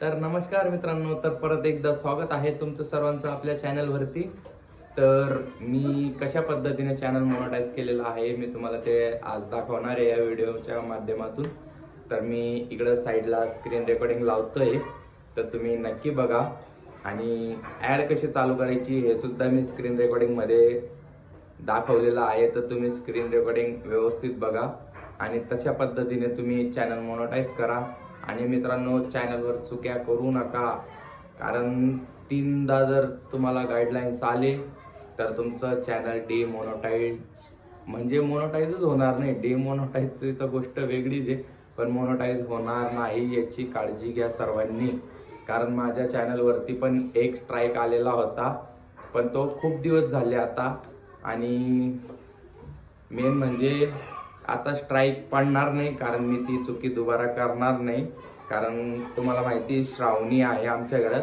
तर नमस्कार मित्रांनो, तर परत एकदा स्वागत आहे तुमचं सर्वांचं आपल्या चॅनलवरती। तर मी कशा पद्धतीने चॅनल मोनेटाईज केलेलं आहे मी तुम्हाला ते आज दाखवणार आहे या व्हिडिओच्या माध्यमातून। तर मी इकडे साईडला स्क्रीन रेकॉर्डिंग लावतोय, तर तुम्ही नक्की बघा। आणि ॲड कशी चालू करायची हे सुद्धा मी स्क्रीन रेकॉर्डिंग मध्ये दाखवलेलं आहे, तर तुम्ही स्क्रीन रेकॉर्डिंग व्यवस्थित बघा आणि तशा पद्धतीने तुम्ही चॅनल मोनेटाईज करा। आणि मित्रांनो, चॅनलवर चुक्या करू नका, कारण तीनदा जर तुम्हाला गाईडलाईन्स आले तर तुमचं चॅनल डिमोनेटाईज म्हणजे मोनेटाईजच होणार नाही। डिमोनेटाईजची तर गोष्ट वेगळीच आहे, पण मोनेटाईज होणार नाही याची काळजी घ्या सर्वांनी। कारण माझ्या चॅनलवरती पण एक स्ट्राईक आलेला होता, पण तो खूप दिवस झाले आता। आणि मेन म्हणजे आता स्ट्राईक पडणार नाही, कारण मी ती चुकी दुबारा करणार नाही। कारण तुम्हाला माहिती श्रावणी आहे आमच्या घरात,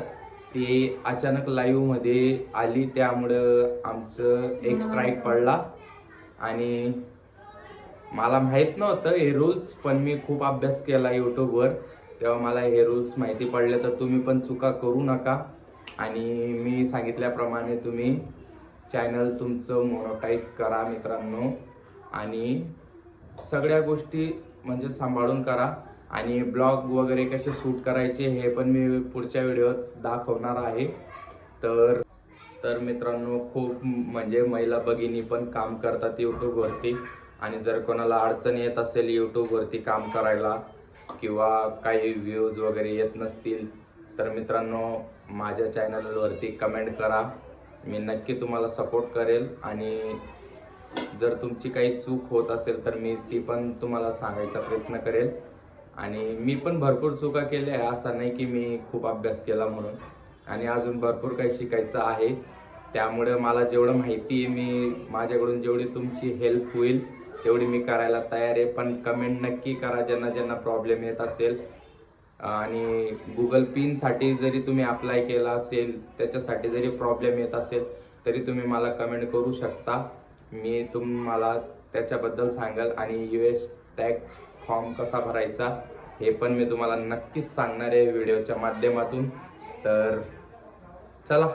ती अचानक लाईव्ह मध्ये आली, त्यामुळं आमचं एक स्ट्राईक पडला। आणि मला माहित नव्हतं हे रूल्स, पण मी खूप अभ्यास केला यूट्यूबवर, तेव्हा मला हे रूल्स माहिती पडले। तर तुम्ही पण चुका करू नका आणि मी सांगितल्याप्रमाणे तुम्ही चॅनल तुमचं मोनेटाईज करा मित्रांनो। आणि सगळ्या गोष्टी म्हणजे सांभाळून करा। आणि ब्लॉग वगैरे कसे शूट करायचे हे पण मी पुढच्या व्हिडिओत दाखवणार आहे। तर मित्रांनो, खूप म्हणजे महिला भगिनी पण काम करतात यूट्यूबवरती, आणि जर कोणाला अडचण येत असेल यूट्यूबवरती काम करायला किंवा काही व्ह्यूज वगैरे येत नसतील, तर मित्रांनो माझ्या चॅनलवरती कमेंट करा, मी नक्की तुम्हाला सपोर्ट करेल। आणि जर तुमची काही चूक होत असेल तर मी ती पण तुम्हाला सांगायचा प्रयत्न करेल। आणि मी पण भरपूर चुका केल्या आहे, असं नाही की मी खूप अभ्यास केला म्हणून, आणि अजून भरपूर काही शिकायचं आहे। त्यामुळे मला जेवढं माहिती आहे, मी माझ्याकडून जेवढी तुमची हेल्प होईल तेवढी मी करायला तयार आहे। पण कमेंट नक्की करा ज्यांना ज्यांना प्रॉब्लेम येत असेल। आणि गुगल पिनसाठी जरी तुम्ही अप्लाय केला असेल, त्याच्यासाठी जरी प्रॉब्लेम येत असेल तरी तुम्ही मला कमेंट करू शकता, मी तुम्हाला त्याच्याबद्दल सांगाल। आणि US टॅक्स फॉर्म कसा भरायचा हे पण मी तुम्हाला नक्कीच सांगणार आहे व्हिडिओच्या माध्यमातून। तर चला